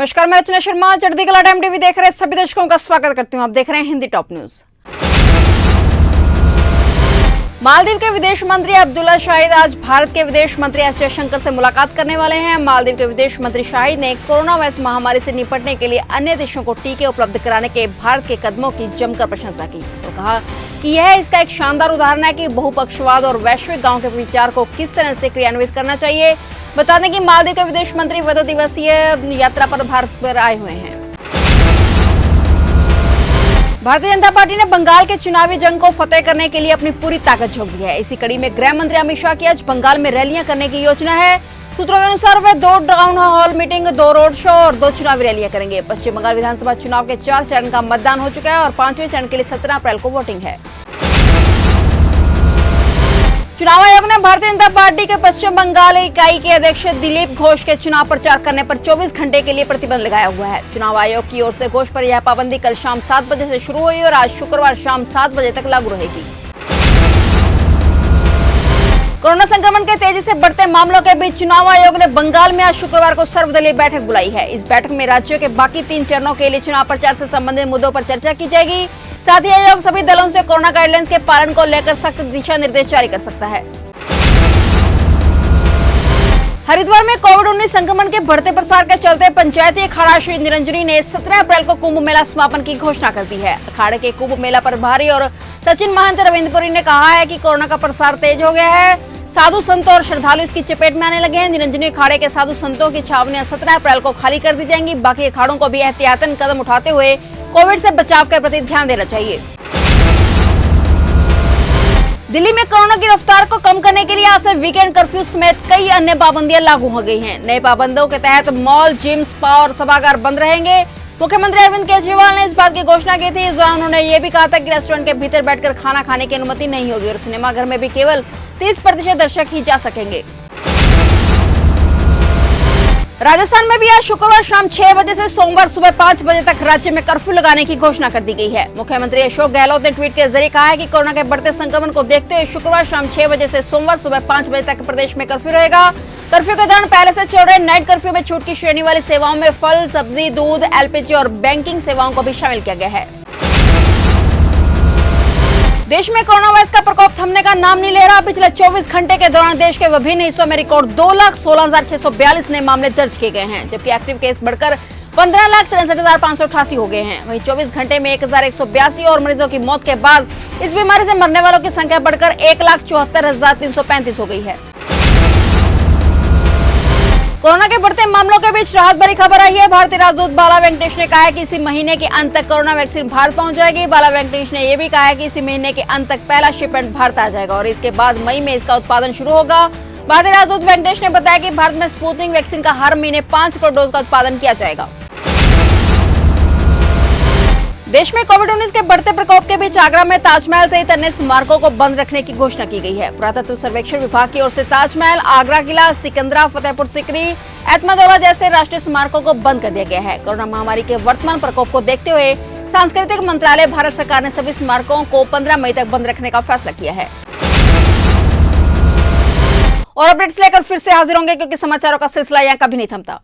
नमस्कार, मैं रचना शर्मा चढ़ती कला टाइम टीवी देख रहे सभी दर्शकों का स्वागत करती हूं। आप देख रहे हैं हिंदी टॉप न्यूज। मालदीव के विदेश मंत्री अब्दुल्ला शाहिद आज भारत के विदेश मंत्री एस जयशंकर से मुलाकात करने वाले हैं। मालदीव के विदेश मंत्री शाहिद ने कोरोना वायरस महामारी से निपटने के लिए अन्य देशों को टीके उपलब्ध कराने के भारत के कदमों की जमकर प्रशंसा की और कहा कि यह इसका एक शानदार उदाहरण है कि बहुपक्षवाद और वैश्विक गांव के विचार को किस तरह से क्रियान्वित करना चाहिए। बता दें कि मालदीव के विदेश मंत्री 2 दिवसीय यात्रा पर भारत पर आए हुए हैं। भारतीय जनता पार्टी ने बंगाल के चुनावी जंग को फतेह करने के लिए अपनी पूरी ताकत झोंक दी है। इसी कड़ी में गृह मंत्री अमित शाह की आज बंगाल में रैलियां करने की योजना है। सूत्रों के अनुसार वे 2 town hall meeting, 2 road show और 2 चुनावी रैलियां करेंगे। पश्चिम बंगाल विधानसभा चुनाव के 4 चरण का मतदान हो चुका है और 5वें चरण के लिए 17 अप्रैल को वोटिंग है। चुनाव आयोग ने भारतीय जनता पार्टी के पश्चिम बंगाल इकाई के अध्यक्ष दिलीप घोष के चुनाव प्रचार करने पर 24 घंटे के लिए प्रतिबंध लगाया हुआ है। चुनाव आयोग की ओर से घोष पर यह पाबंदी कल शाम 7 बजे से शुरू हुई और आज शुक्रवार शाम 7 बजे तक लागू रहेगी। कोरोना संक्रमण के तेजी से बढ़ते मामलों के बीच चुनाव आयोग ने बंगाल में आज शुक्रवार को सर्वदलीय बैठक बुलाई है। इस बैठक में राज्यों के बाकी 3 चरणों के लिए चुनाव प्रचार से संबंधित मुद्दों पर चर्चा की जाएगी। साथ ही आयोग सभी दलों से कोरोना गाइडलाइंस के पालन को लेकर सख्त दिशा निर्देश जारी कर सकता है। हरिद्वार में कोविड-19 संक्रमण के बढ़ते प्रसार के चलते पंचायती अखाड़ा श्री निरंजनी ने 17 अप्रैल को कुंभ मेला समापन की घोषणा कर दी है। अखाड़े के कुंभ मेला प्रभारी और सचिन महंत रविंद्रपुरी ने कहा है कि कोरोना का प्रसार तेज हो गया है। साधु संतों और श्रद्धालु इसकी चपेट में आने लगे हैं। निरंजनी अखाड़े के साधु संतों की छावनियां 17 अप्रैल को खाली कर दी जाएंगी। बाकी अखाड़ों को भी एहतियातन कदम उठाते हुए कोविड से बचाव के प्रति ध्यान देना चाहिए। दिल्ली में कोरोना की रफ्तार को कम करने के लिए आज से वीकेंड कर्फ्यू समेत कई अन्य पाबंदियां लागू हो गई हैं। नए पाबंदियों के तहत मॉल, जिम, स्पा और सभागार बंद रहेंगे। मुख्यमंत्री अरविंद केजरीवाल ने इस बात की घोषणा की थी। इस दौरान उन्होंने ये भी कहा था कि रेस्टोरेंट के भीतर बैठकर खाना खाने की अनुमति नहीं होगी और सिनेमाघर में भी केवल 30% दर्शक ही जा सकेंगे। राजस्थान में भी आज शुक्रवार शाम 6 बजे से सोमवार सुबह 5 बजे तक राज्य में कर्फ्यू लगाने की घोषणा कर दी गई है। मुख्यमंत्री अशोक गहलोत ने ट्वीट के जरिए कहा है कि कोरोना के बढ़ते संक्रमण को देखते हुए शुक्रवार शाम 6 बजे से सोमवार सुबह 5 बजे तक प्रदेश में कर्फ्यू रहेगा। कर्फ्यू के दौरान पहले से चल रहे नाइट कर्फ्यू में छूट की श्रेणी वाली सेवाओं में फल, सब्जी, दूध, एलपीजी और बैंकिंग सेवाओं को भी शामिल किया गया है। देश में कोरोना वायरस का प्रकोप थमने का नाम नहीं ले रहा। पिछले 24 घंटे के दौरान देश के विभिन्न हिस्सों में रिकॉर्ड 2,16,642 नए मामले दर्ज किए गए हैं, जबकि एक्टिव केस बढ़कर 15,63,588 हो गए हैं। वहीं 24 घंटे में 1,182 और मरीजों की मौत के बाद इस बीमारी से मरने वालों की संख्या बढ़कर 1,74,335 हो गई है। कोरोना के बढ़ते मामलों के बीच राहत भरी खबर आई है। भारतीय राजदूत बाला वेंकटेश ने कहा है कि इसी महीने के अंत तक कोरोना वैक्सीन भारत पहुंच जाएगी। बाला वेंकटेश ने यह भी कहा है कि इसी महीने के अंत तक पहला शिपमेंट भारत आ जाएगा और इसके बाद मई में इसका उत्पादन शुरू होगा। भारतीय राजदूत वेंकटेश ने बताया कि भारत में स्पुतनिक वैक्सीन का हर महीने 5 करोड़ डोज का उत्पादन किया जाएगा। देश में कोविड-19 के बढ़ते प्रकोप के बीच आगरा में ताजमहल सहित अन्य स्मारकों को बंद रखने की घोषणा की गई है। पुरातत्व सर्वेक्षण विभाग की ओर से ताजमहल, आगरा किला, सिकंदरा, फतेहपुर सीकरी, एतमादौला जैसे राष्ट्रीय स्मारकों को बंद कर दिया गया है। कोरोना महामारी के वर्तमान प्रकोप को देखते हुए सांस्कृतिक मंत्रालय, भारत सरकार ने सभी स्मारकों को 15 मई तक बंद रखने का फैसला किया है। और अपडेट्स लेकर फिर से हाजिर होंगे क्योंकि समाचारों का सिलसिला यहाँ कभी नहीं थमता।